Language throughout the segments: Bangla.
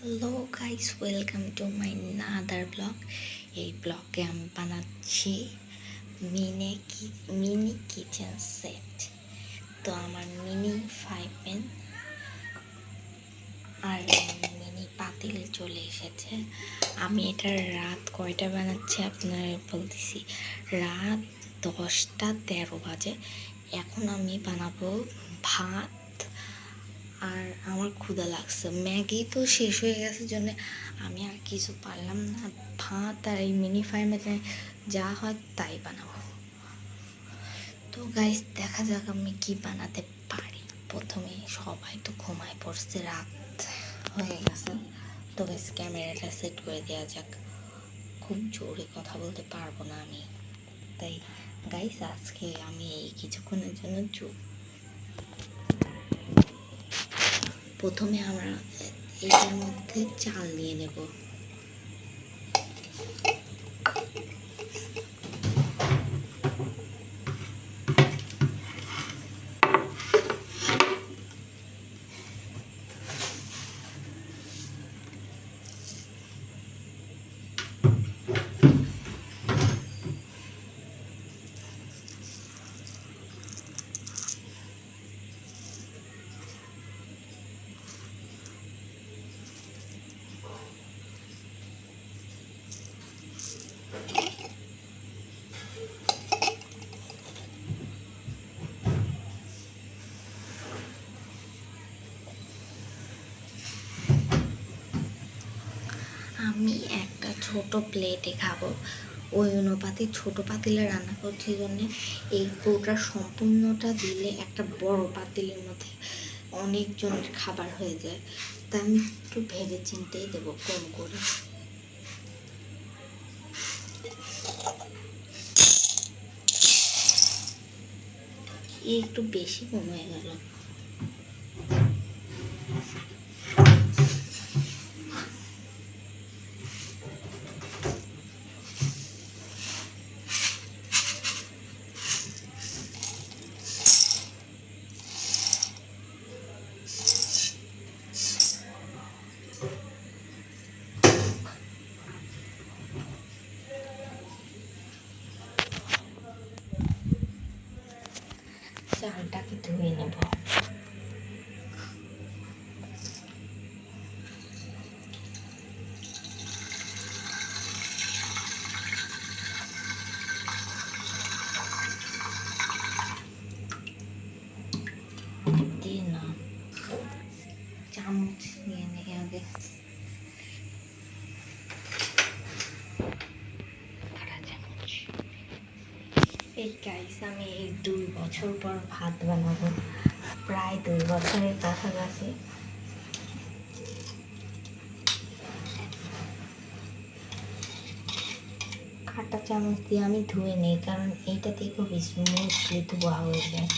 Hello guys, welcome to my another blog. এই ব্লগে আমি বানাচ্ছি মিনি কিচেন সেট। তো আমার মিনি ফ্রাই প্যান আর মিনি পাতিল চলে এসেছে। আমি এটা রাত কয়টা বানাচ্ছি আপনার বলতেছি, রাত 10টা 13 বাজে। এখন আমি বানাবো ভাত, আর আমার ক্ষুধা লাগছে। ম্যাগি তো শেষ হয়ে গেছে জন্য আমি আর কিছু পারলাম না। ভাত আর এই মিনি ফ্রাই প্যানে যা হয় তাই বানাবো। তো গাইস, দেখা যাক আমি কি বানাতে পারি। প্রথমে সবাই তো ঘুমায় পড়ছে, রাত হয়ে গেছে। তো গাইস, ক্যামেরাটা সেট করে দেওয়া যাক। খুব জোরে কথা বলতে পারবো না আমি, তাই গাইস আজকে আমি এই কিছুক্ষণের জন্য চুপ। প্রথমে আমরা এটার মধ্যে চাল নিয়ে নেব। আমি একটা ছোট প্লেটে খাবো, ওই অনুপাতে ছোট পাতিলে রান্না করছি জন্য এই পুরোটা সম্পূর্ণটা দিলে একটা বড় পাতিলের মধ্যে অনেকজনের খাবার হয়ে যায়। তা আমি একটু ভেবে চিন্তেই দেবো কম করে। একটু বেশি কম হয়ে গেল। চালটাকে ধুয়ে নেব। দিয়ে না, চামচ নিয়ে নেই আগে। এই গাইস, আমি এই 2 বছর পর ভাত বানাবো, প্রায় 2 বছরের কাছাকাছি। কাঁটা চামচ দিয়ে আমি ধুয়ে নিই, কারণ এইটাতে খুব স্মুথলি ধোয়া হয়ে যায়।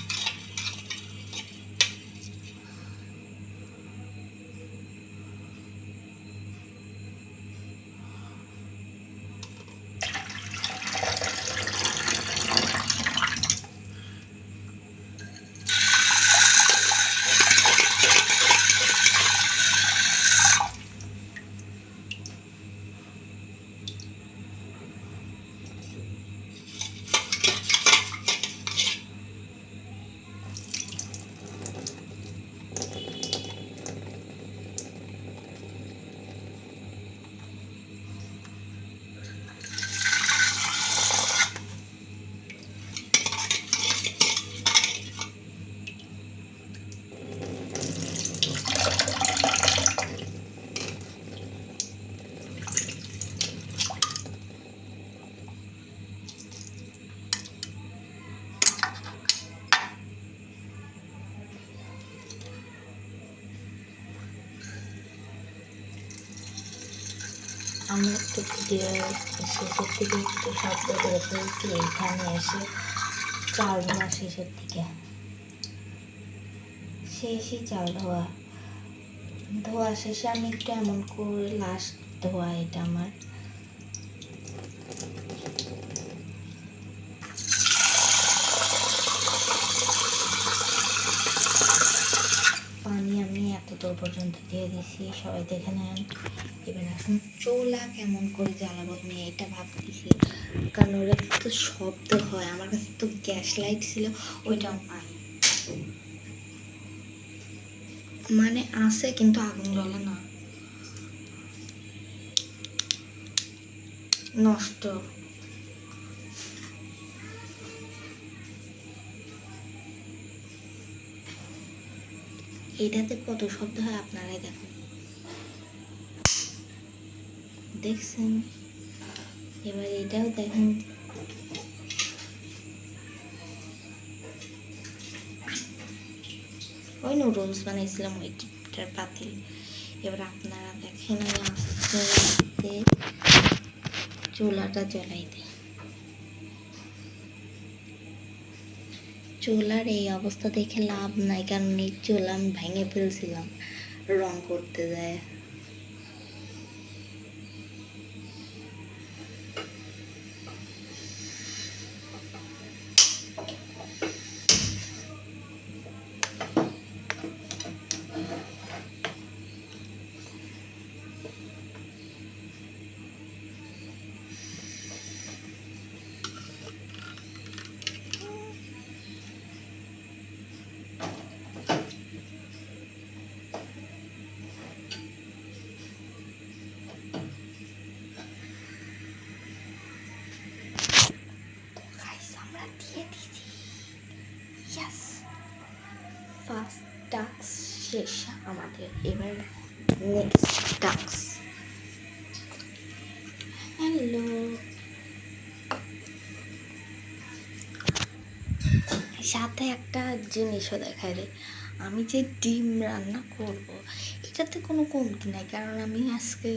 আমি একটু ভিডিওর শেষের দিকে একটু শব্দ করে ফেলছি, এইখানে এসে চাল ধোয়া শেষের দিকে, শেষই চাল ধোয়া শেষে আমি একটু এমন করে লাস্ট ধোয়া এটা আমার। পানি আমি এতদূর পর্যন্ত দিয়ে দিছি, সবাই দেখে নেন। এবার এখন চুলা কেমন করে জ্বালাবো আমি এটা ভাবতেছি, কারণ ওরা তো শব্দ হয়। আমার কাছে তো গ্যাস লাইট ছিল, ওইটাও নাই, মানে আছে কিন্তু আগুন জ্বলে না, নষ্ট। এটাতে কত শব্দ হয় আপনারাই দেখুন, দেখছেন? এবার এটাও দেখেন, ওই নুডলস বানাইছিলাম ওইটার পাতিল। এবার আপনারা দেখেন আস্তে আস্তে চুলাটা জ্বলাই দিই। চুলার এই অবস্থা দেখে লাভ নাই, কারণ এই চুলা আমি ভেঙে ফেলছিলাম রং করতে যায়। ফার্স্ট টাস্ক শেষ আমাদের, এবার নেক্সট টাস্ক। হ্যালো, সাথে একটা জিনিসও দেখায় রে, আমি যে ডিম রান্না করব এটাতে কোনো কমতি নাই, কারণ আমি আজকে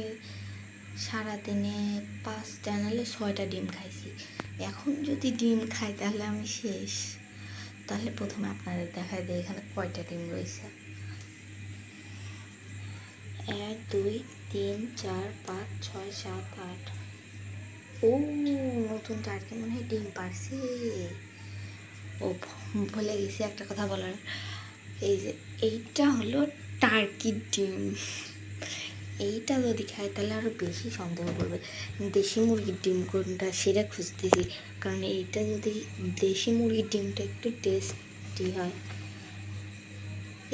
সারাদিনে 5টা নাহলে 6টা ডিম খাইছি। এখন যদি ডিম খাই তাহলে আমি শেষ। তাহলে প্রথমে আপনাদের দেখায় দেয় এখানে কয়টা ডিম রয়েছে। 1 2 3 4 5 6 7 8। ও নতুন টার্কি মনে হয় ডিম পারছে। ও ভুলে গেছি একটা কথা বলার, এই যে এইটা হলো টার্কির ডিম। এইটা যদি খাই তাহলে আরও বেশি সন্দেহ করবে দেশি মুরগির ডিম কোনটা সেটা খুঁজতেছি, কারণ এইটা যদি দেশি মুরগির ডিমটা একটু টেস্টি হয়।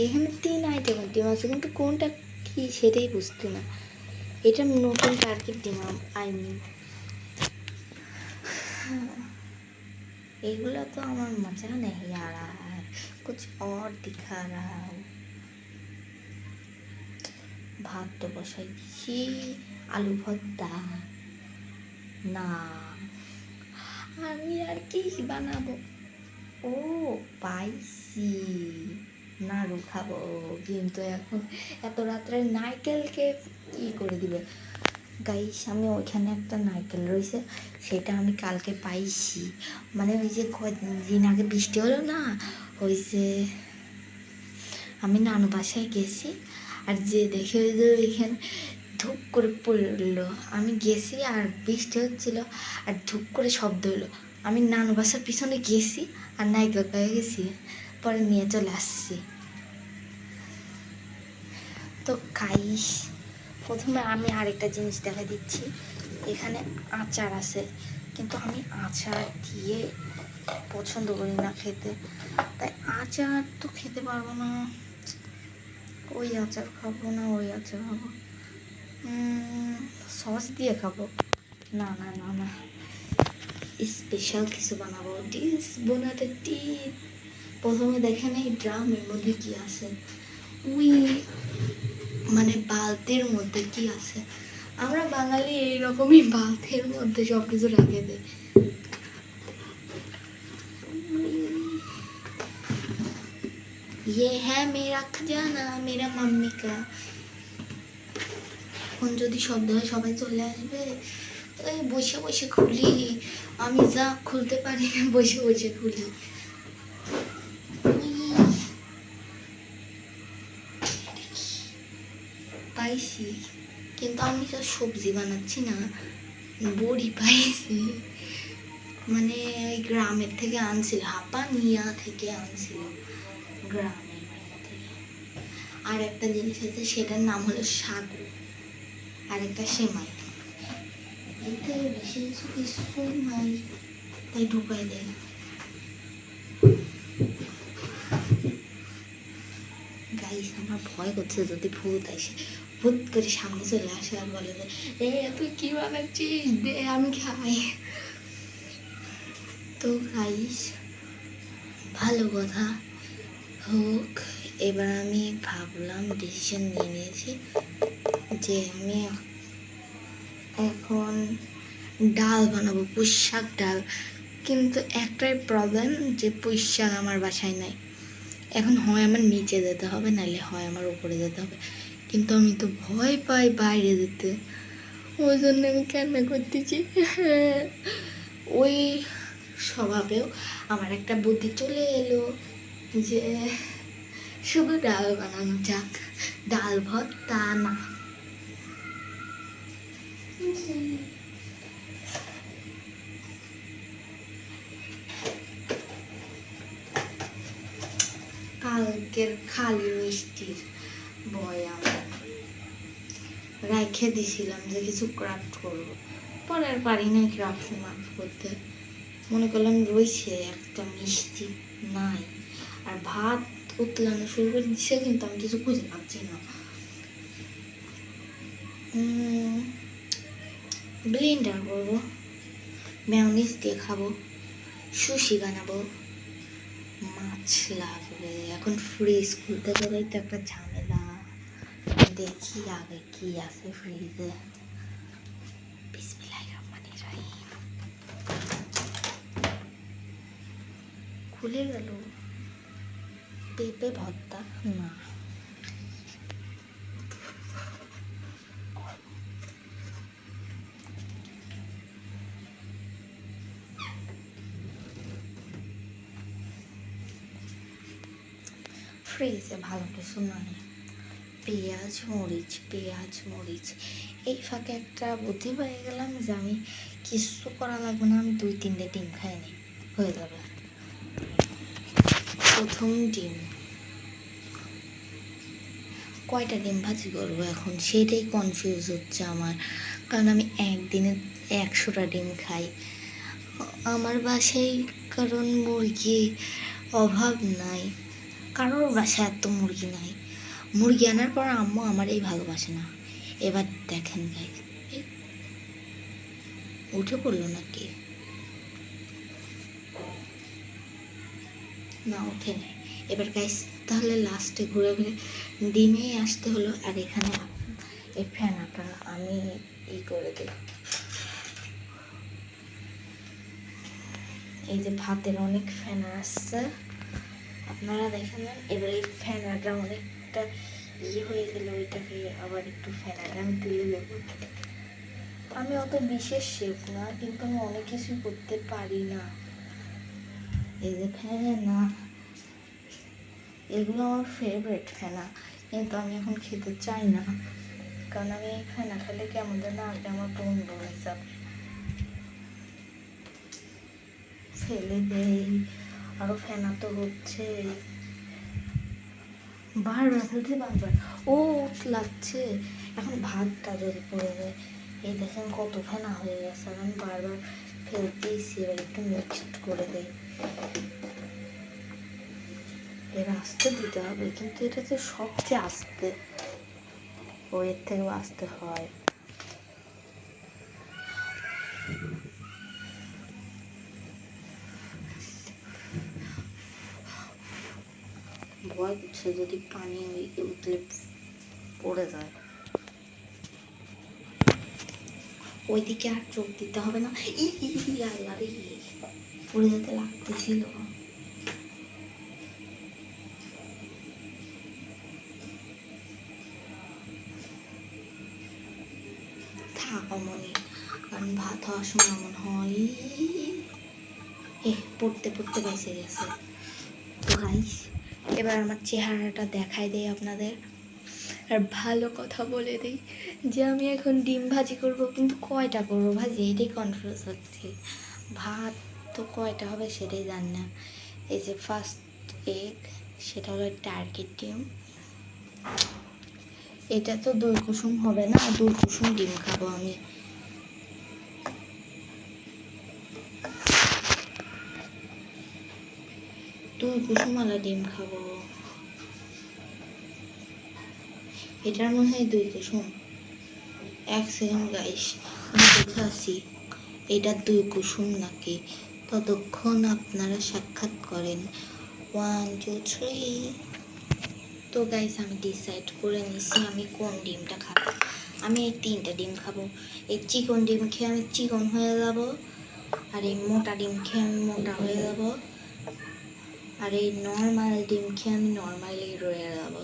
এখানে 3 আইটেমের ডিম আছে, কিন্তু কোনটা কি সেটাই বুঝতে না। এটা নতুন টার্কির ডিম, আই মিন এইগুলো তো আমার মজা নেই यार, कुछ और दिखा रहा हूँ। ভাত তো বসাই দিছি, আলু ভর্তা না, আমি আর কি বানাবো। ও পাইছি, নাড়ু খাবো, কিন্তু এখন এত রাত্রে নারকেলকে কি করে দিবে গাইস। আমি ওইখানে একটা নারকেল রয়েছে, সেটা আমি কালকে পাইছি, মানে ওই যে কদিন আগে বৃষ্টি হলো না, ওই যে আমি নানু বাসায় গেছি, আর যে দেখে ওই যে ওইখানে ধূপ করে পড়লো, আমি গেছি আর বৃষ্টি হচ্ছিল আর ধূপ করে শব্দ হলো, আমি নানু বাসার পিছনে গেছি আর নারকেল পেয়ে গেছি, পরে নিয়ে চলে আসছি। তো গাইস প্রথমে আমি আরেকটা জিনিস দেখা দিচ্ছি, এখানে আচার আছে, কিন্তু আমি আচার দিয়ে পছন্দ করি না খেতে, তাই আচার তো খেতে পারবো না। ওই আচার খাবো না, ওই আচার খাবো, সস দিয়ে খাবো। না না না না, স্পেশাল কিছু বানাবো, ডিশ বোনাতে টি। প্রথমে দেখেন এই ড্রামের মধ্যে কি আছে, ওই মানে বালতির মধ্যে কি আছে। আমরা বাঙালি এইরকমই বালতির মধ্যে সব কিছু রেখে দেয়। ये है मेरा खजाना मेरा मम्मी का। এখন যদি শব্দ হয় সবাই চলে আসবে, ওই বসে বসে খুলি, আমি যা খুলতে পারি না বসে বসে খুলি। পাইছি, কিন্তু আমি তো সবজি বানাচ্ছি না, বড়ি পাইছি, মানে ওই গ্রামের থেকে আনছিল, হাপানিয়া থেকে আনছিল গ্রামের থেকে। আর একটা জিনিস আছে, সেটার নাম হলো সাগু, আর একটা সেমাই। এতে বেশি কিছু নাই, তাই ঢুকাই দেয়। গাইস আমার ভয় করছে যদি ভূত আসে, ভূত করে সামনে চলে আসে আর বলে যে এ তুই কি বানাচ্ছিস, দে আমি খাই। তো গাইস ভালো কথা হোক, এবার আমি ভাবলাম, ডিসিশন নিয়ে নিয়েছি যে আমি এখন ডাল বানাবো, পুঁই শাক ডাল। কিন্তু একটাই প্রবলেম, যে পুঁই শাক আমার বাসায় নাই। এখন হয় আমার নিচে যেতে হবে, নাহলে হয় আমার উপরে যেতে হবে, কিন্তু আমি তো ভয় পাই বাইরে যেতে, ওই জন্য আমি কান্না করতেছি। ওই স্বভাবেও আমার একটা বুদ্ধি চলে এলো যে শুধু ডাল বানানো যাক, ডাল ভাত তা না। কালকের খালি মিষ্টির বয়াম রেখে দিছিলাম যে কিছু ক্রাফট করবো, পরে আর পারি না ক্রাফট করতে। মনে করলাম রয়েছে একটা মিষ্টি, নাই। আর ভাত উতলানো শুরু করে দিচ্ছে, কিন্তু আমি কিছু খুঁজে পাচ্ছি না। ব্লেন্ডার করবো, মেয়োনিজ দিয়ে খাবো, সুশি বানাবো, মাছ লাগবে। এখন ফ্রিজ খুলতে গেলেই তো একটা ঝামেলা। দেখি আগে কি আছে ফ্রিজে। বিসমিল্লাহির রহমানির রহিম। খুলে গেল। পেঁপে ভর্তা না, ফ্রিজে ভালো কিছু নাই। পেঁয়াজ মরিচ। এই ফাঁকে একটা বুদ্ধি পেয়ে গেলাম যে আমি কিছু করা লাগবে না, আমি 2-3টে ডিম খাই নি, হয়ে যাবে। প্রথম ডিম, কয়টা ডিম ভাজি করবো এখন সেটাই কনফিউজ হচ্ছে আমার, কারণ আমি একদিনে 100টা ডিম খাই আমার বাসায়, কারণ মুরগি অভাব নাই, কারোর বাসায় এত মুরগি নাই। মুরগি আনার পর আম্মু আমার এই ভালোবাসে না। এবার দেখেন গাই, উঠে পড়লো নাকি? না ওঠে নাই। এবার গাইস তাহলে লাস্টে ঘুরে ঘুরে ডিমেই আসতে হলো। আর এখানে এই ফেনাটা আমি করে দিই, এই যে ভাতের অনেক ফেনা আসছে, আপনারা দেখেন। এবার এই ফেনাটা অনেকটা হয়ে গেলে ওইটাকে আবার একটু ফেনাটা আমি তুলে দেবো। আমি অত বিশেষ শেফ না, কিন্তু আমি অনেক কিছু করতে পারি না। এই যে ফেনা, এগুলো আমার ফেভারিট ফেনা, কিন্তু আমি এখন খেতে চাই না, কারণ আমি এই ফেনা খেলে কেমন যেন আগে আমার বন্ধ হয়ে যাবে। ফেলে দেই, আরো ফেনা তো হচ্ছে, বারবার ফেলতে বারবার ও লাগছে। এখন ভাতটা যদি পড়ে যায়, এই দেখেন কত ফেনা হয়ে গেছে, আর আমি বারবার ফেলতেইছি। এবার একটু মিক্সড করে দেই, এর আস্তে দিতে হবে, কিন্তু এটা যে সবচেয়ে আস্তে, ও এর থেকেও আস্তে হয়। ভয় করছে যদি পানি উতলে পড়ে যায়। ওইদিকে আর চোখ দিতে হবে না। আরে পড়ে যেতে লাগতেছিল। থাক অমনি, কারণ ভাত হওয়ার সময় এমন হয়। পড়তে পড়তে বেঁচে গেছে। তো গাইস এবার আমার চেহারাটা দেখাই দেয় আপনাদের, আর ভালো কথা বলে দিই যে আমি এখন ডিম ভাজি করব, কিন্তু কয়টা করবো ভাজি এটাই কনফিউজ হচ্ছে। ভাত তো কয়টা হবে সেটাই জানি না। এই যে ফার্স্ট এগ, সেটা হলো টার্গেট ডিম, এটা তো 2 কুসুম হবে না, 2 কুসুম ডিম খাবো আমি। দুই কুসুমওয়ালা ডিম খাবো। এটার মনে হয় 2 কুসুম। 1 সেকেন্ড গাইস, আমি দেখে আসি এটা 2 কুসুম নাকি। ততক্ষণ আপনারা সাক্ষাৎ করেন। 1 2 3। তো গাইস আমি ডিসাইড করে নিছি আমি কোন ডিমটা খাবো। আমি এই 3টা ডিম খাবো। এই চিকন ডিম খেয়ে আমি চিকন হয়ে যাব, আর এই মোটা ডিম খেয়ে আমি মোটা হয়ে যাব, আর এই নর্মাল ডিম খেয়ে আমি নর্মালি রয়ে যাব।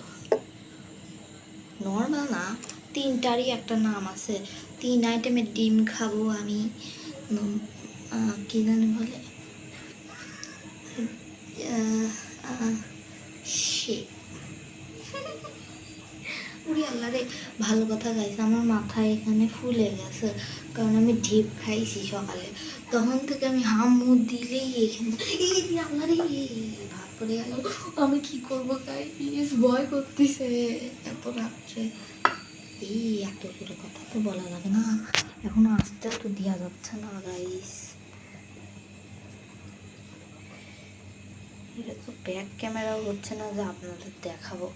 নর্মাল না, 3টারই একটা নাম আছে। 3 আইটেমের ডিম খাবো আমি। কি জানি বলে, উড়ি আল্লাহ রে। ভালো কথা গাইছে, আমার মাথায় এখানে ফুলে গেছে, কারণ আমি ঢিপ খাইছি সকালে। তখন থেকে আমি হামু দিলেই এখানে আল্লাহ রে ভাত পড়ে গেল। আমি কি করবো গাইস, ভয় করতেছে এত রাত্রে। এই এত করে কথা তো বলা যাবে না, এখন আসতে তো দেওয়া যাচ্ছে না গাইস। এটা তো ব্যাক ক্যামেরাও হচ্ছে না যে আপনাদের দেখাবো।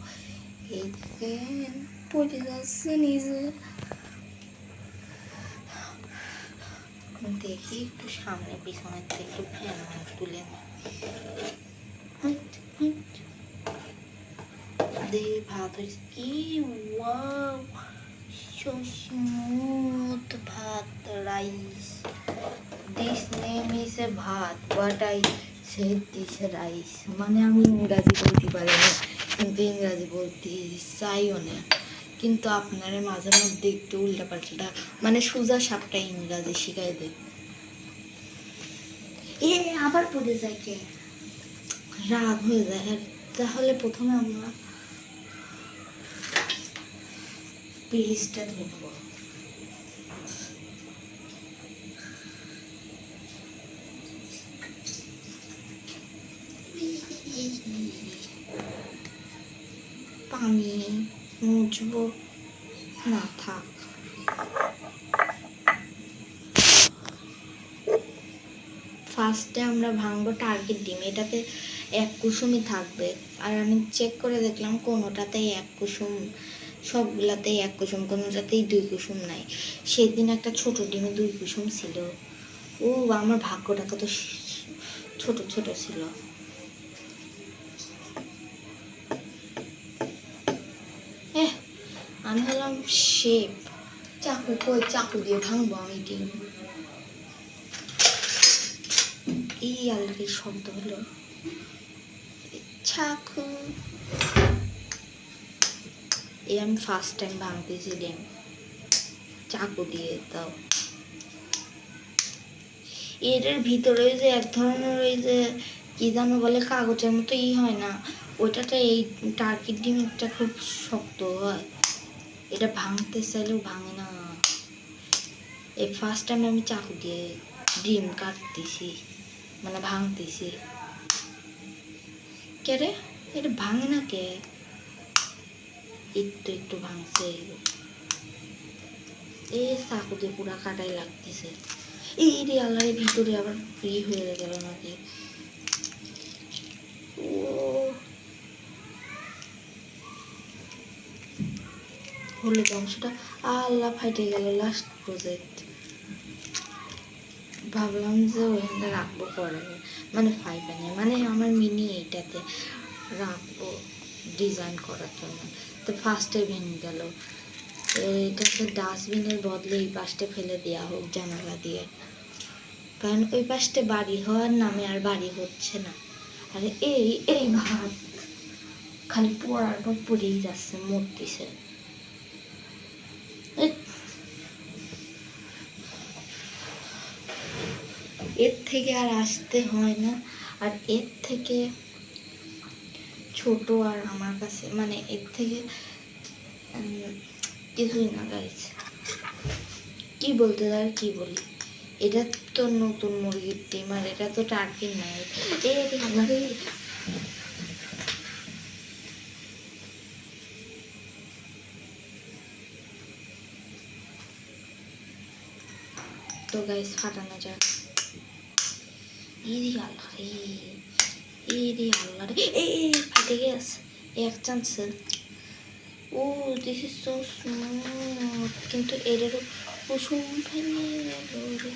এই দেখেন পড়ে যাচ্ছে নিজে। দেখি একটু সামনে পিছনের থেকে একটু ফ্যান তুলে দেখি ভাত হয়েছে কি। ওয়াও, so smooth ভাত rice. This name is a ভাত, but I said this rice। মানে আমি ইংরাজি বলতে পারি না, কিন্তু ইংরাজি বলতে চাইও না, কিন্তু আপনারা মাঝে মধ্যে একটু উল্টাপাল্টা মানে সোজা সাপটা ইংরাজি শিখাই দেয়। এ আবার পড়ে যায়, কে রাগ হয়ে যায়। তাহলে প্রথমে আমরা পেস্টটা ধরবো। পানি মুছবো না, থাক। ফার্স্টে আমরা ভাঙবো টার্গেট ডিম। এটাতে 1 কুসুমই থাকবে, আর আমি চেক করে দেখলাম কোনোটাতেই 1 কুসুম, সবগুলাতেই 1 কুসুম, কোনোটাতেই 2 কুসুম নাই। সেদিন একটা ছোট ডিমে 2 কুসুম ছিল। ও আমার ভাগ্যটা কত ছোট ছোট ছিল। আমি হলাম শেফ। চাকু কই, চাকু দিয়ে ভাঙবো আমি ডিম। এই আলরেডি শব্দ হলো চাকু। এই আমি ফার্স্ট টাইম ভাঙতেছি ডিম চাকু দিয়ে। তাও এটার ভিতরে যে এক ধরনের ওই যে কি যেন বলে, কাগজের মতো হয় না, ওইটাতে এই টার্কির ডিমটা খুব শক্ত হয়, এটা ভাঙতে চাইলেও ভাঙে না। এই ফার্স্ট টাইম আমি চাকু দিয়ে ডিম কাটতেছি, মানে ভাঙতেছি। কে রে, এটা ভাঙে না কে? একটু একটু ভাঙছে। এই চাকু দিয়ে পুরা কাটাই লাগতেছে। এই রে আল্লাহ, ভিতরে আবার ফ্রি হয়ে গেল নাকি। ও হলুদ অংশটা আল্লাহ ফাইটে গেল। লাস্ট প্রজেক্ট ভাবলাম যে ওইখানটা রাখবো পরে, মানে ফাইবানে, মানে আমার মিনি এইটাতে রাখবো ডিজাইন করার জন্য। তো ফার্স্টে ভেঙে গেল। এটাকে ডাস্টবিনের বদলে এই পাশটা ফেলে দেওয়া হোক জানালা দিয়ে, কারণ ওই পাশটা বাড়ি হওয়ার নামে আর বাড়ি হচ্ছে না। আরে এই এই ভাত খালি পড়ার পর পড়েই যাচ্ছে, মরতেছে। এর থেকে আর আসতে হয় না, আর এর থেকে ছোট আর আমার কাছে, মানে এর থেকে কিছুই না গাইস। কি বলতে আর কি বলি, এটা তো নতুন মুরগির ডিম, আর এটা তো টার্কির নাই। তো গাইস ফাটানো যাক। ইরি আল্লাহ রে, ইরি আল্লাহ রে, এই ফাটে গেছে এক চান্সে। ও দিস ইজ সো স্মুথ, কিন্তু এরও কুসুম ফেলে গেল রে।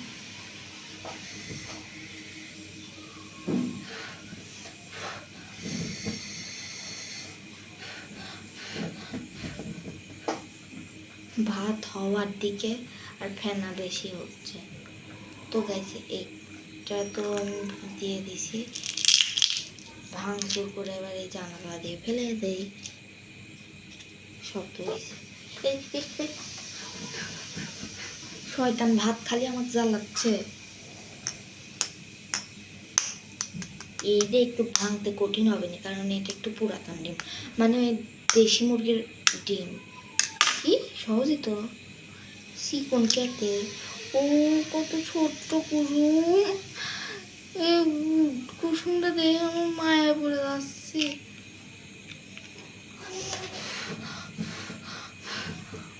ভাত হওয়ার দিকে আর ফেনা বেশি হচ্ছে। তো গাইছে একটা তো আমি দিয়ে দিছি, ভাঙচুর করে এবার এই জানালা দিয়ে ফেলে দেই। শব্দ হয়েছে, শয়তান ভাত খালি আমার জ্বালাচ্ছে। এইটা একটু ভাঙতে কঠিন হবে না, কারণ এটা একটু পুরাতন ডিম, মানে দেশি মুরগির ডিম। কি সহজই তো, চিকন কেটে। ও কত ছোট্ট কুসুম, এই কুসুমটা দেখে আমার মায়া পড়ে যাচ্ছে।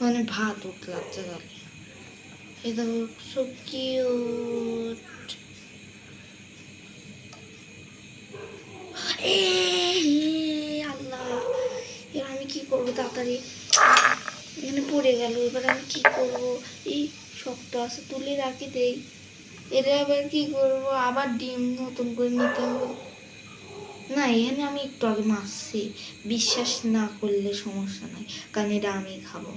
মানে ভাত উঠলাচ্ছে গালে। এটা সো কিউট। আল্লাহ, এবার আমি কি করবো তাড়াতাড়ি, এখানে পড়ে গেল। এবার আমি কি করবো, এই শক্ত আছে তুলে রাখি দেই। এরা আবার কি করবো, আবার ডিম নতুন করে নিতে হবে। না এখানে আমি একটু আগে মারছি, বিশ্বাস না করলে সমস্যা নাই, কারণ এটা আমি খাবো।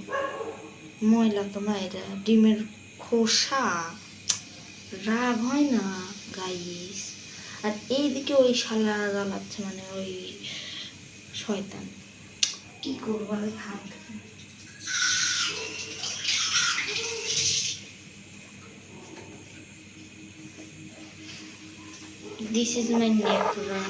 ময়লা তো না, এটা ডিমের খোসা, রাগ হয় না গাইস। আর এইদিকে ওই শালা জ্বালাচ্ছে, মানে ওই শয়তান। কি করবো আমি খাই। This is my necra.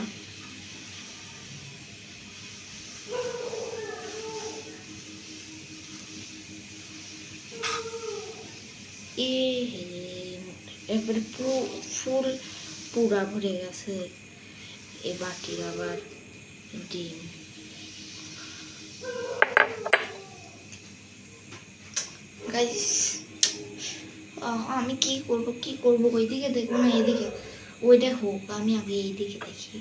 একবারে ফুল পুরা ভরে গেছে এ বাটির আবার ডিম। গাইস আমি কি করব ওইদিকে দেখবো না এদিকে, ওইটা হোক, আমি আগে এইদিকে দেখি।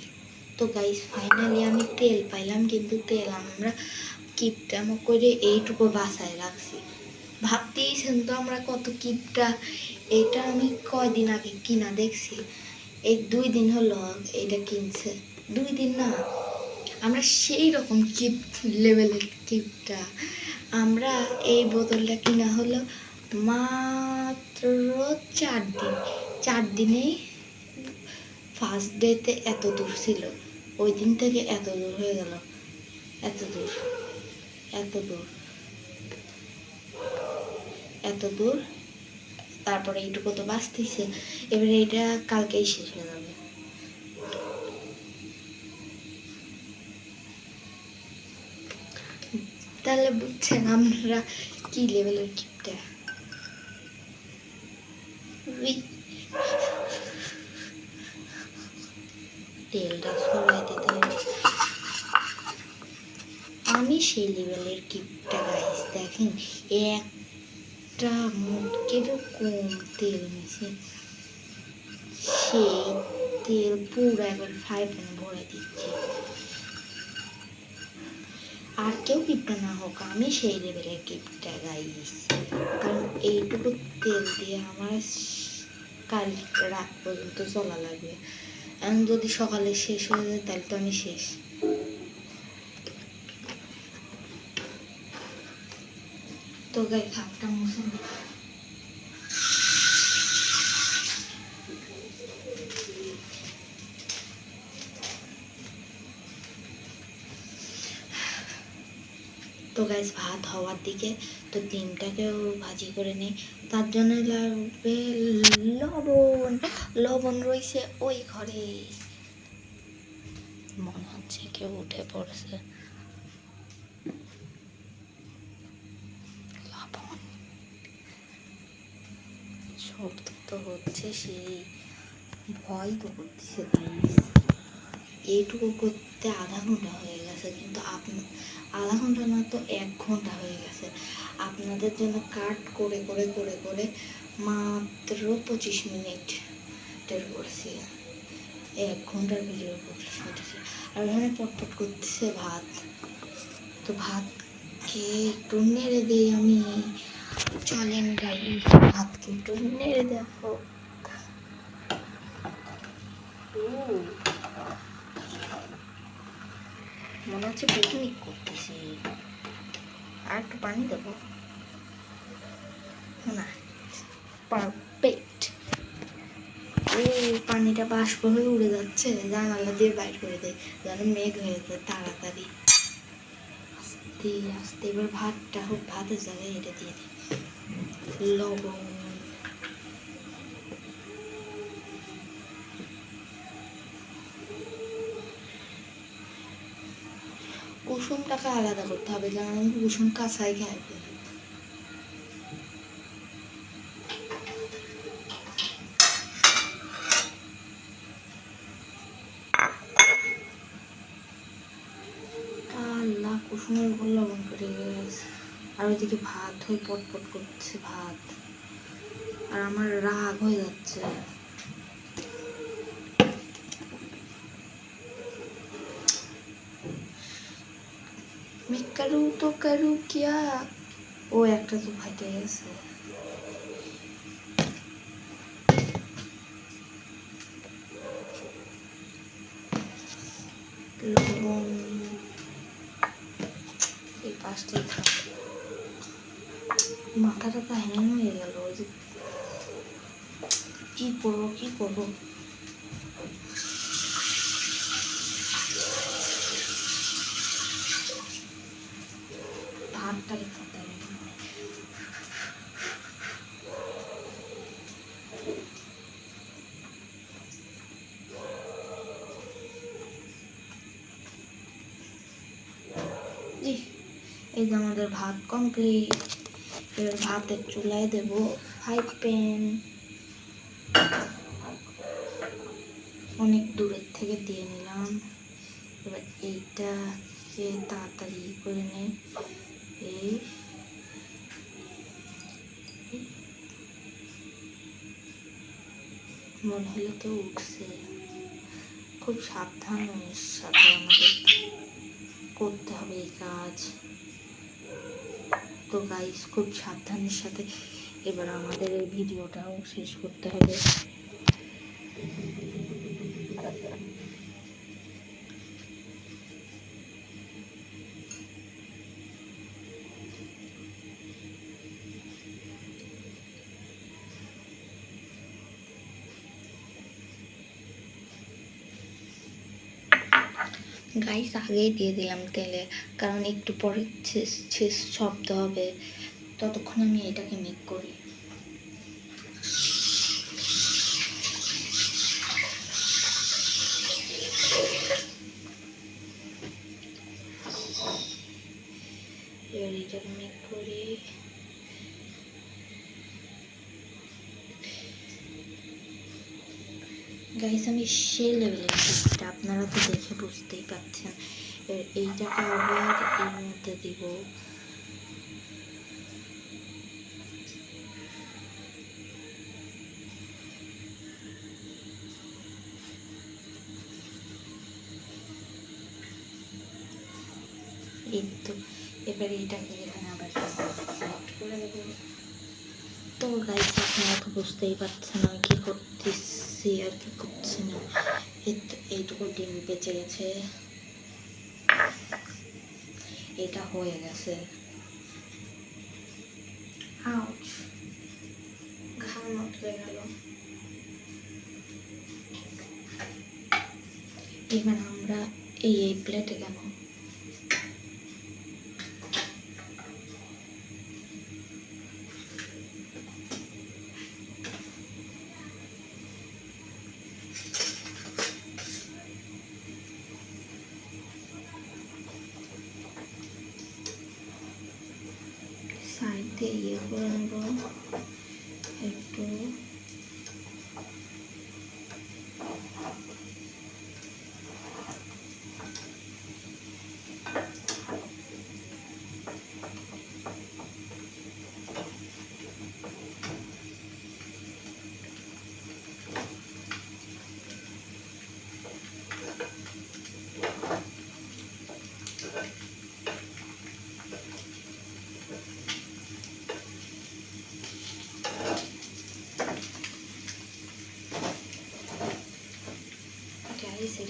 তো গাইস ফাইনালি আমি তেল পাইলাম, কিন্তু তেল আমরা কিপটা করে এইটুকু বাসায় রাখছি। ভাবতেইছেন তো আমরা কত কিপটা। এটা আমি কয়দিন আগে কিনা দেখছি, এই 2 দিন হলো এটা কিনছে, 2 দিন না। আমরা সেই রকম কিপ লেভেলের কিপটা। আমরা এই বোতলটা কিনা হলো মাত্র 4 দিন। 4 দিনেই ফার্স্ট ডেতে এত দূর ছিল, ওই দিন থেকে এত দূর হয়ে গেল, এত দূর, এত দূর, এত দূর। তারপরে এইটুকু তো বাঁচতেছে, এবারে এটা কালকেই শেষ হয়ে যাবে। তাহলে বুঝছেন আমরা কি লেভেলের কিপটা। তেলটা ছড়াই দিতে হবে। আমি সেই লেভেলের কিপটা গাইস, দেখেন একটা মুটকেরও কম তেল নিছে, সেই তেল পুরো একবার ফ্রাই প্যানে ভরে দিচ্ছি। আর কেউ কিপটা না হোক, আমি সেই লেভেলের কিপটা গাইস, কারণ এইটুকু তেল দিয়ে আমার কাল রাত পর্যন্ত চলা লাগবে। এখন যদি সকালে শেষ হয়ে যায় তাহলে তো আমি শেষ। তো গাই খাপটা মুসুন। তো গাইস ভাত হওয়ার দিকে, তো ডিমটাকেও ভাজি করে নেই। তার জন্য লাগবে লবণ। লবণ রয়েছে ওই ঘরে, মনে হচ্ছে কেউ উঠে পড়ছে। লবণ শব্দ তো হচ্ছে, সেই ভয় তো করতেছে গাইস। এইটুকু করতে আধা ঘন্টা হয়ে গেছে, কিন্তু আধা ঘন্টা না তো 1 ঘন্টা হয়ে গেছে। আপনাদের জন্য কাট করে করে করে করে মাত্র 25 মিনিটের করছি, 1 ঘন্টার ভিডিও 25 মিনিট। আর এখানে পটপট করতেছে ভাত, তো ভাতকে একটু নেড়ে দিই আমি। চলেন গাইস, ভাতকে একটু নেড়ে দেখো। মনে হচ্ছে পিকনিক করতেছি। আর একটু পানি দেবো না, পারফেক্ট। পানিটা বাষ্প হয়ে উড়ে যাচ্ছে, জানালা দিয়ে বাইর করে দেয় যেন মেঘ হয়ে যায় তাড়াতাড়ি। আস্তে আস্তে এবার ভাতটা হোক, ভাতের জায়গায় এটা দিয়ে দিই লবণ। কুসুমটাকে আলাদা করতে হবে, কারণ আমি কুসুম কাঁচাই খাই। আল্লাহ, কুসুমের উপর লবণ পড়ে গেছে। আর ওইদিকে ভাত হয়ে পটপট করছে ভাত, আর আমার রাগ হয়ে যাচ্ছে। मैं करूँ तो करूँ क्या? ও একটা তো ফাটে গেছে। লবণ এই পাশটাই থাক। মাথাটা তো হ্যাং হয়ে গেল। ওই যে কি করবো কি করবো। ভাতটাকে খাতে হবে। এই যে আমাদের ভাত কমপ্লিট। এবার ভাতের চুলায় দেব ফ্রাই প্যান। অনেক দূরের থেকে দিয়ে নিলাম। এবার এইটাকে তাড়াতাড়ি করে নেই। এই মনে হলো কেউ উঠছে। খুব সাবধানের সাথে আমাদের করতে হবে এই কাজ। তো গাইস, খুব সাবধানের সাথে এবার আমাদের এই ভিডিওটাও শেষ করতে হবে। গাইস, আগেই দিয়ে দিলাম তেলে, কারণ একটু পরে ছেস শব্দ হবে, ততক্ষণ আমি এটাকে মেক করি। এবার এটাকে মেক করি। গাইস, আমি সে লেভেলের টেস্টটা আপনারা তো দেখে বুঝতেই পারছেন। এইটাকে আবার এর মধ্যে দিব। এই তো এবারে এটাকে এখানে আবার সিলেক্ট করে দেবো। তো গাইস, আপনারা তো বুঝতেই পারছেন আমি কি করতেছি আর কি করছি না। এইটুকু ডিম বেঁচে গেছে, এটা হয়ে গেছে। আউচ, ঘাম উঠে গেল। এবার আমরা এই প্লেটে কেন সাইডে করে নেব একটু।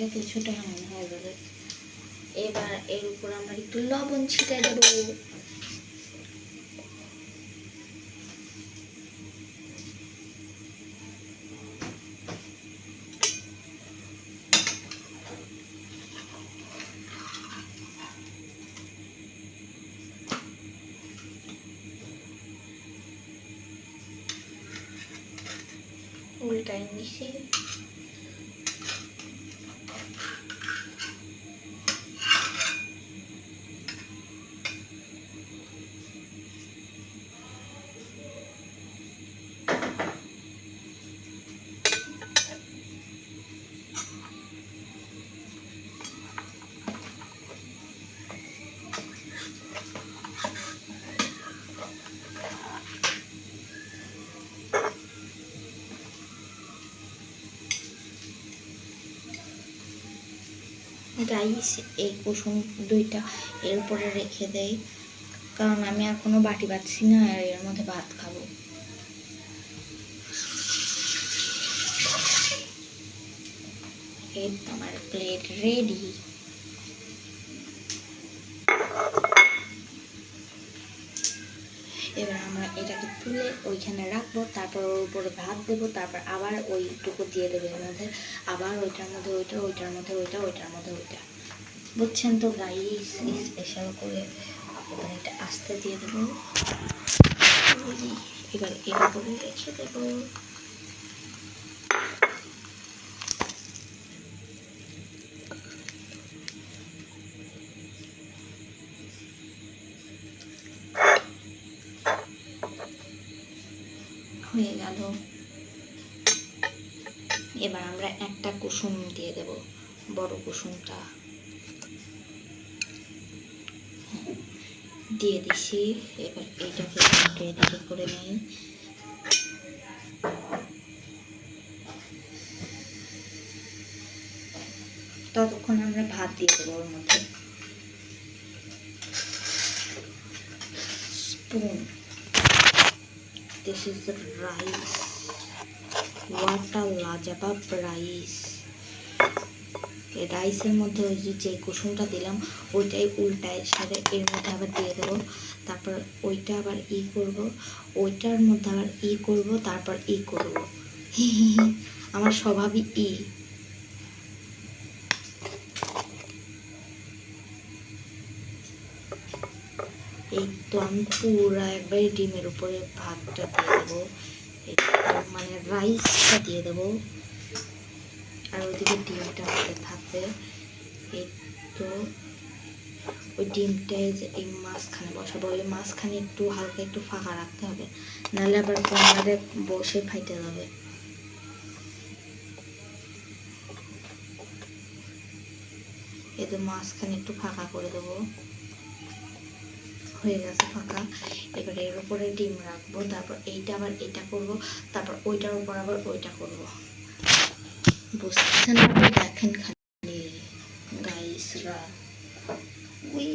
এটা কিছুটা এমন হয়ে যাবে। এবার এর উপর আমরা একটু লবণ ছিটাই দেবো। উল্টাই নিছি। গাইস এই কুসুম দুইটা এর উপরে রেখে দেই, কারণ আমি আর কোনো বাটি পাচ্ছি না আর এর মধ্যে ভাত খাবো। এই আমার প্লেট রেডি। এবার আমরা এটাকে তুলে ওইখানে রাখবো, তারপর ওর উপরে ভাত দেবো, তারপর আবার ওইটুকু দিয়ে দেবো এর মধ্যে, আবার ওইটার মধ্যে ওইটা, ওইটার মধ্যে ওইটা, ওইটার মধ্যে ওইটা। বুঝছেন তো গাইস? স্পেশাল করে এবার এটা আস্তে দিয়ে দেবো। এবার এর উপরে রেখে দেবো। হয়ে গেল। এবার আমরা একটা কুসুম দিয়ে দেব, বড় কুসুমটা দিয়ে দিছি। এবার এইটাকে একটু এদিকে করে নিই। ততক্ষণ আমরা ভাত দিয়ে দেবো ওর মধ্যে। Spoon, this is the rice. What a লাজবাব রাইস। এই রাইসের মধ্যে ওই যে কুসুমটা দিলাম ওইটাই উল্টায় সাথে এর মধ্যে আবার দিয়ে দেবো, তারপর ওইটা আবার ই করব, ওইটার মধ্যে আবার ই করব, তারপর ই করব। আমার স্বভাবই ই। এই তো আমি পুরা একবারে ডিমের উপরে ভাতটা দিয়ে দেবো, মানে রাইসটা দিয়ে দেবো, আর ওইদিকে ডিমটা হতে থাকবে। এই তো ওই ডিমটাই যে এই মাঝখানে বসাবো, ওই মাঝখানে একটু হালকা একটু ফাঁকা রাখতে হবে, নাহলে আবার কোনারে বসে ফাইটে যাবে। এই তো মাঝখানে একটু ফাঁকা করে দেবো। হয়ে গেছে ফাঁকা। এবার এর উপরে ডিম রাখবো, তারপর এইটা আবার এইটা করব, তারপর ওইটার উপর আবার ওইটা করব। বুঝতেছেন? দেখেন খালি গাইসরা। উই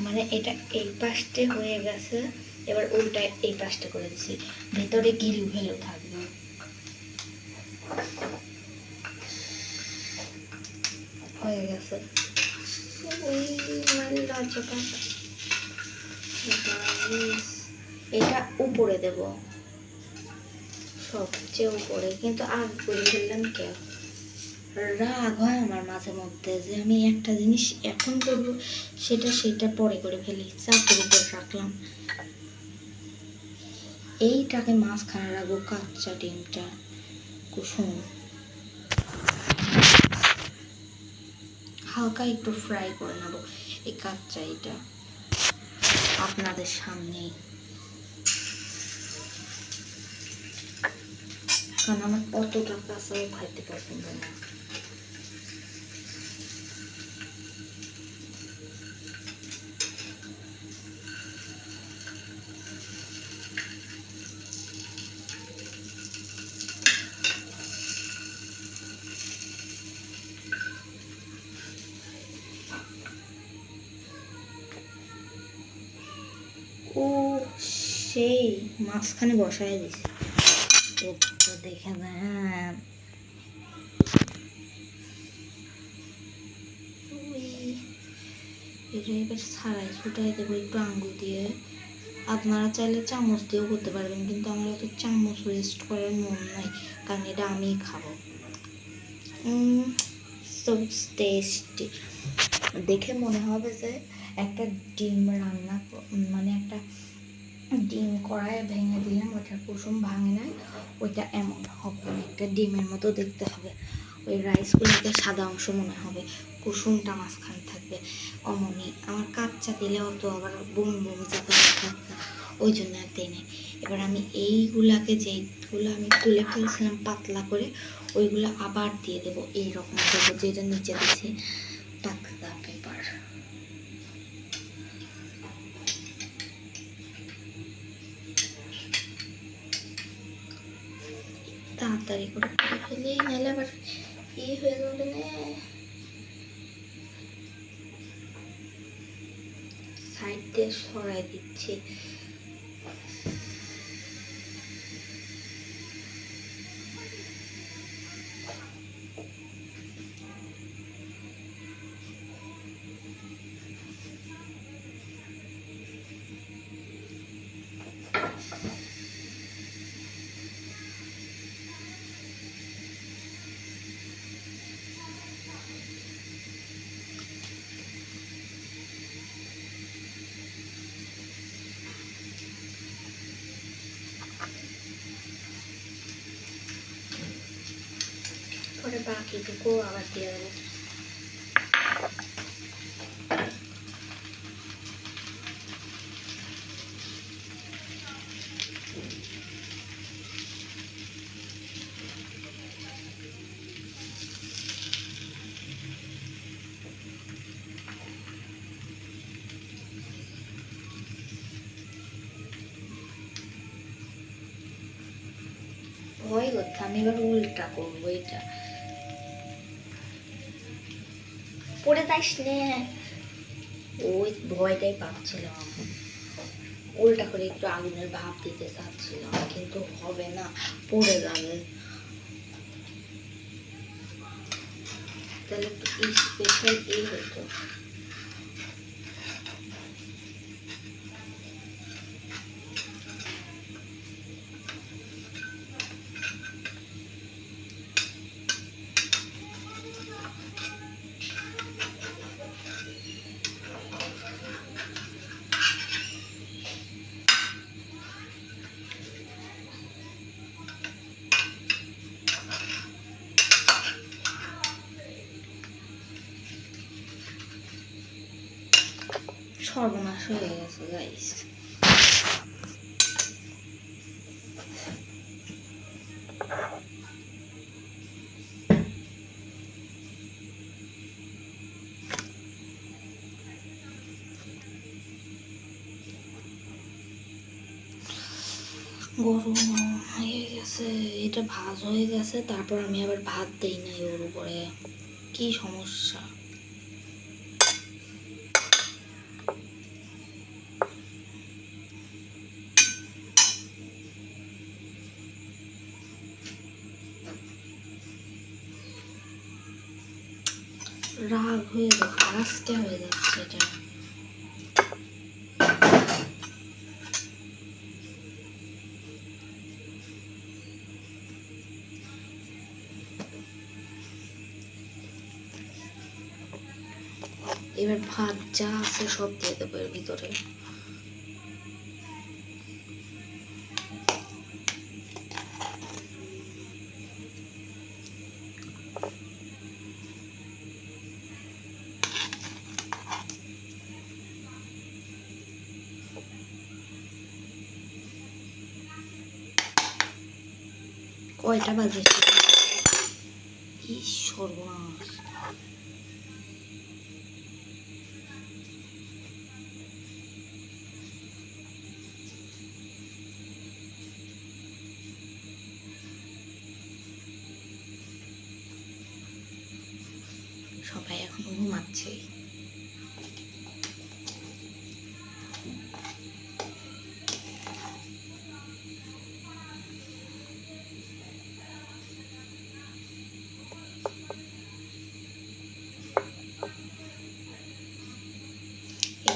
মানে এটা এই পাশে হয়ে গেছে, এবার উল্টা এই পাশটা করে দিছি, ভেতরে গিলু ভেলু থাকবে। হয়ে গেছে। এটা উপরে দেব, সবচেয়ে উপরে, কিন্তু আগ করে ফেললাম কেন? রাগ হয় আমার মাঝে মধ্যে যে আমি একটা জিনিস এখন করবো সেটা পরে করে ফেলি, চাপের উপর রাখলাম। এইটাকে মাঝখানে রাখবো, কাঁচা ডিমটা কুসুম হালকা একটু ফ্রাই করে নেবো এই কাঁচা এটা আপনাদের সামনেই, কারণ আমার অতটা কাঁচাও খাইতে পছন্দ না। ও সেই মাঝখানে বসায় দিছি। তো দেখে নেন, এটা এবার ছাড়াই ছুটাই দেবো একটু আঙ্গুল দিয়ে। আপনারা চাইলে চামচ দিয়েও করতে পারবেন, কিন্তু আমার অত চামচ ওয়েস্ট করার মন নাই, কারণ এটা আমিই খাবো। So tasty. দেখে মনে হবে যে একটা ডিম রান্না, মানে একটা ডিম কড়াইয়ে ভেঙে দিলাম, ওইটার কুসুম ভাঙে নাই, ওইটা এমন হবে, একটা ডিমের মতো দেখতে হবে। ওই রাইসগুলোকে সাদা অংশ মনে হবে, কুসুমটা মাঝখানে থাকবে অমনি। আমার কাচ্চা দিলে অত আবার বমি বমি যাবে, ওই জন্য আর দিই নাই। এবার আমি এইগুলাকে, যেইগুলো আমি তুলে ফেলছিলাম পাতলা করে, ওইগুলো আবার দিয়ে দেবো এইরকম দেবো, যেটা নিচে দিচ্ছি পাতলা পেপার। তাড়াতাড়ি করে ফেলি, নাহলে আবার হয়ে যাবে না। সাইড দিয়ে সরাই দিচ্ছি। পরে বাকিটুকু আবার দিয়ে দেবো। ভয় করছে, আমি এবার উল্টা করবো, এটা পড়ে যাইস নে, ওই ভয়টাই পাচ্ছিলাম। উল্টা করে একটু আগুনের ভাপ দিতে চাচ্ছিলাম, কিন্তু হবে না, পড়ে যাবে। তাহলে একটু স্পেশাল হতো। সর্বনাশ হয়ে গেছে গাইস। গরম হয়ে গেছে, এটা ভাজ হয়ে গেছে, তারপর আমি আবার ভাত দেই নাই ওর উপরে, কি সমস্যা। রাগ হয়ে যাচ্ছে, আস্তে হয়ে যাচ্ছে এটা। এবার ভাত যা আছে সব দিয়ে দেবো এর ভিতরে। কয়টা বাজে? সর্বনাশ। সবাই এখন ঘুমাচ্ছে।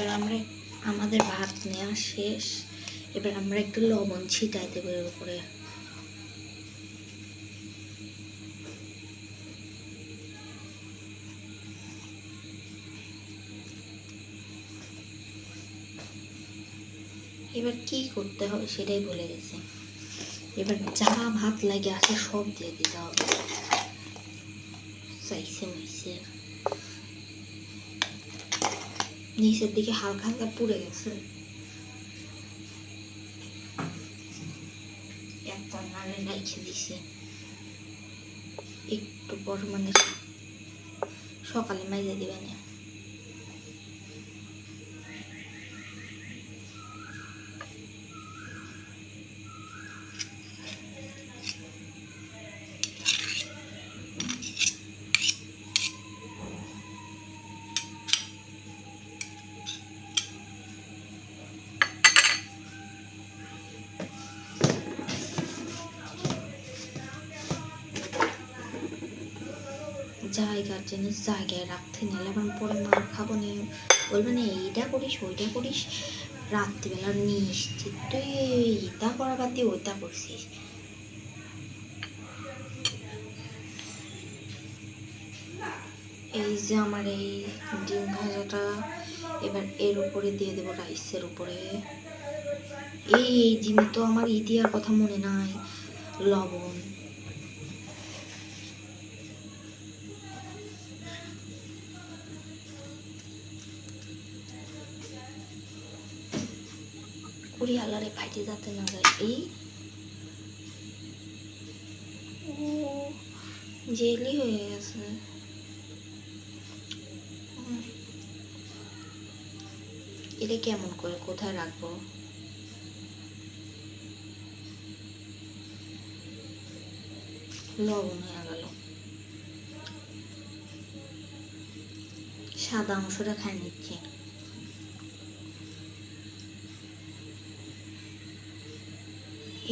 এবার আমরা আমাদের ভাত নেওয়া শেষ। এবার আমরা একটু লবণ ছিটাই দেবো এর উপরে। এবার কি করতে হবে সেটাই বলে গেছে। এবার যা ভাত লাগে আছে সব দিয়ে দিতে হবে। চাইছে মিশে নিচের দিকে হালকা হালকা পুড়ে গেছে। এক কর্নারে রেখে দিছি। একটু পর মানে সকালে মাইজে দিবেন। জায়গার জিনিস জায়গায় রাখতে নিলে আবার পরে মার খাবো নিয়ে বলবে না এইটা করিস ওইটা করিস। রাত্রিবেলা নিশ্চিত তুই এটা করা বাদ দিয়ে ওইটা করছিস। এই যে আমার এই ডিম ভাজাটা এবার এর উপরে দিয়ে দেবো, রাইসের উপরে। এই জিনিস তো আমার দেওয়ার কথা মনে নাই, লবণ। পুরি আলারে ফাইটে যাতে না যায়। এই জেলি হয়ে গেছে। এটা কেমন করে কোথায় রাখবো? লবণ হয়ে গেল। সাদা অংশটা খাই নিচ্ছি।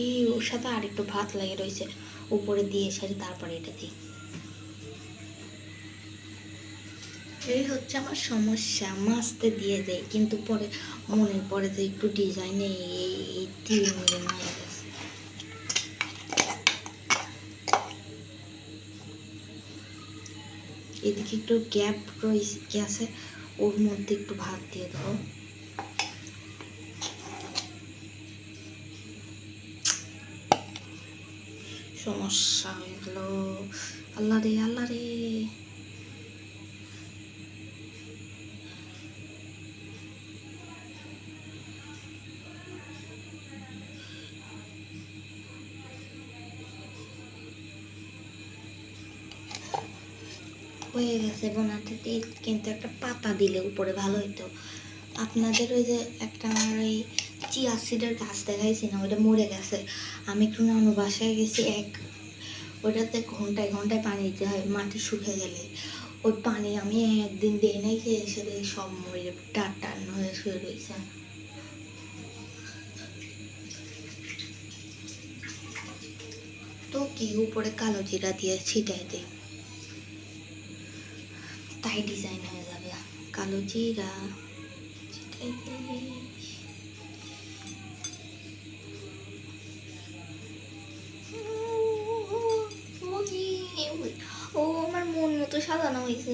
এই ওর সাথে আর একটু ভাত লাগে রয়েছে, উপরে দিয়ে সারি তারপরে এটা দিই। এই হচ্ছে আমার সমস্যা, মাছতে দিয়ে দেয় কিন্তু পরে মনে পড়ে যে একটু ডিজাইনে এই তিল মিলে হয়ে গেছে। এদিকে একটু গ্যাপ রয়েছে গেছে, ওর মধ্যে একটু ভাত দিয়ে দেবো। সমস্যা হয়ে গেল। আল্লাহ রে আল্লাহ রে। হয়ে গেছে বোনাতে, কিন্তু একটা পাতা দিলে উপরে ভালো হইতো। আপনাদের ওই যে একটা আমার ওই চিয়া সিডের গাছ দেখাইছি না, ওইটা মরে গেছে। আমি একটু নানু বাসায় গেছি, ওইটাতে ঘন্টায় ঘন্টায় পানি দিতে হয় মাটি শুকিয়ে গেলে। ওই পানি আমি একদিন দিই নাই, খেয়ে এসে সব মরে টান হয়ে শুয়ে রয়েছে। তো কি উপরে কালো জিরা দিয়ে ছিটাই দিই, তাই ডিজাইন হয়ে যাবে। কালো জিরা ছিটাই দিই। ও আমার মন মতো সাজানো হয়েছে।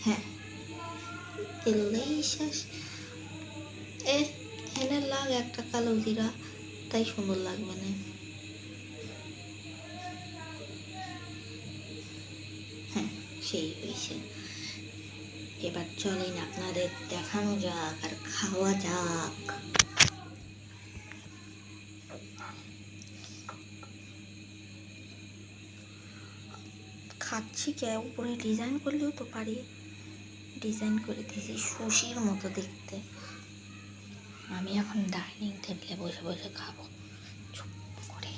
হ্যাঁ এলেই শেষ। হেনে লাগ একটা কালো জিরা, তাই সুন্দর লাগবে না। হ্যাঁ সেই হয়েছে। এবার চলেন আপনাদের দেখানো যাক আর খাওয়া যাক। খাচ্ছি কে, উপরে ডিজাইন করলেও তো পারি। ডিজাইন করে দিয়েছি সুশির মতো দেখতে। আমি এখন ডাইনিং টেবিলে বসে বসে খাবো চুপ করে।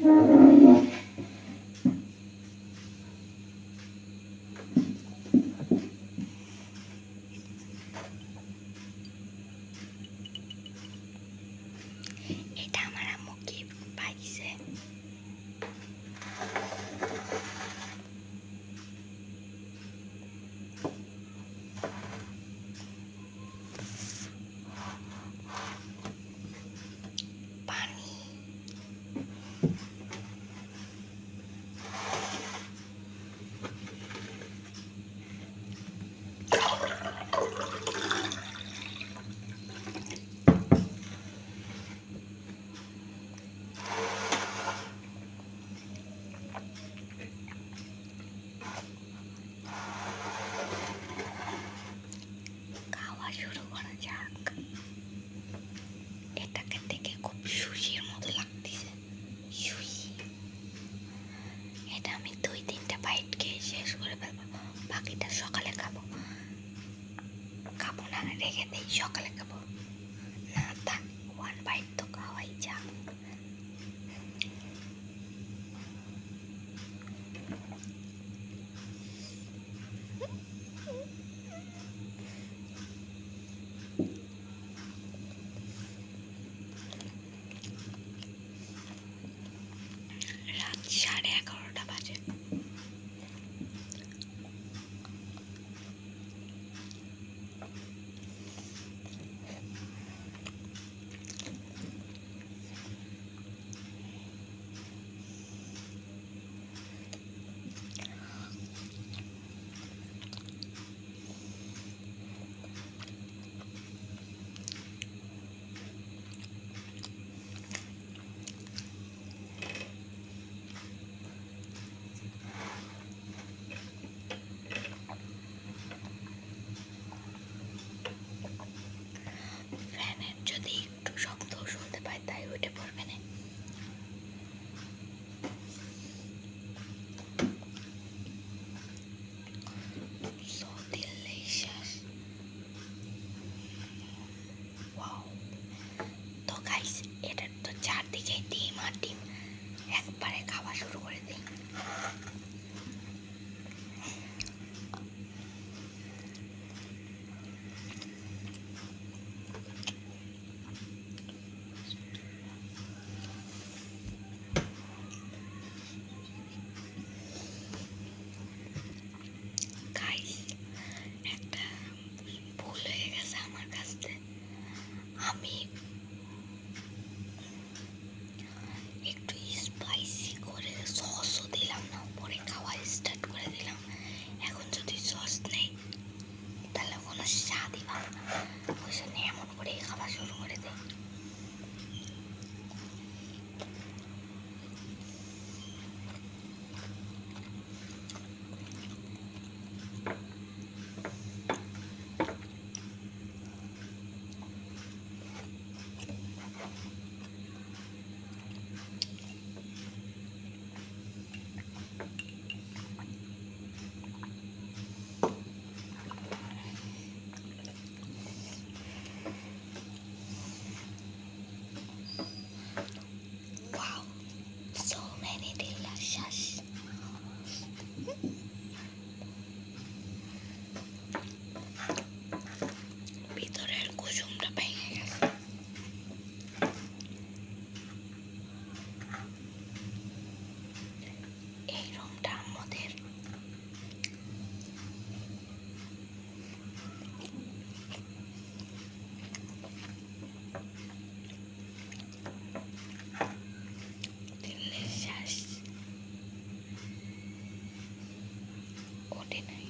এটা আমার আম্মু কি পাইছে। পানি খাওয়া শুরু করা যাক। এটাকে দেখে খুব সুশির মতো লাগতেছে, সুশি। এটা আমি 2-3টা বাইট খেয়ে শেষ করে ফেলবো, বাকিটা সকালে খাবো। খাবো না, রেখে দেই, সকালে খাবো। না থাক, 1 বাইট তো খাওয়াই যাক। রাত 11:30 বাজে। ফ্যানের যদি একটু শব্দ শুনতে পাই তাই উঠে পড়বে না। তো গাইস, এটার তো চারদিকে ডিম আর ডিম, একবারে খাওয়া শুরু করে দিই। গাইস, একটা ভুল হয়ে গেছে আমার কাছ থেকে। আমি একটু স্পাইসি করে সসও দিলাম না, পরে খাওয়া স্টার্ট করে দিলাম। এখন যদি সস নেই তাহলে কোনো স্বাদই পাবো না, ওই জন্য এমন করেই খাওয়া শুরু করে দিই। Wow, so many delicious. ভিতরের কুসুমটা ভেঙে গেছে। এই রুমটা আমাদের। Delicious. ওঠে নাই।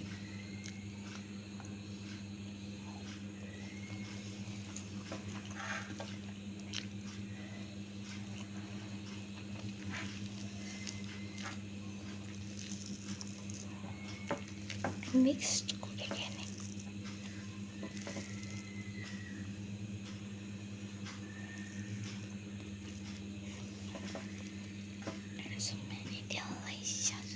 মিক্সড করে এনে so many delicious.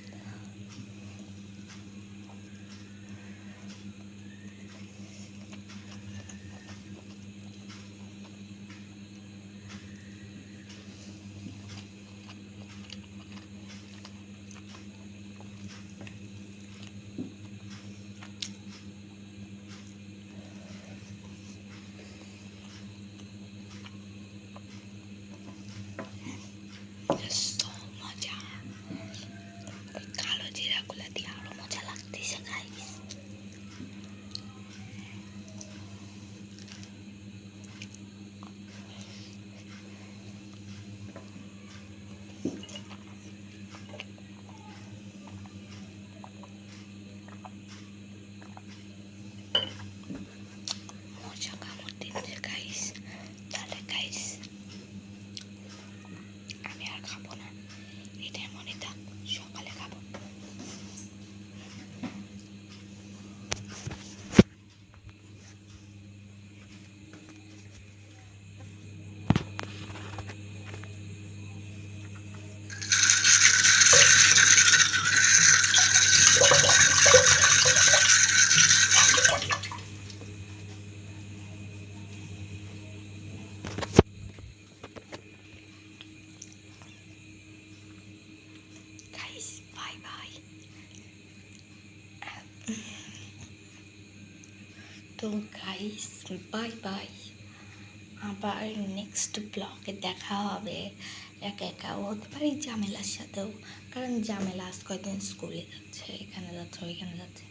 তো গাইস, বাই বাই। আবার নেক্সট ব্লগে দেখা হবে। একা একাও হতে পারে, জামেলার সাথেও, কারণ জামেলা আজ কয়েকদিন স্কুলে যাচ্ছে, এখানে যাচ্ছে, ওইখানে যাচ্ছে।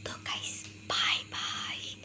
তো গাইস, বাই বাই।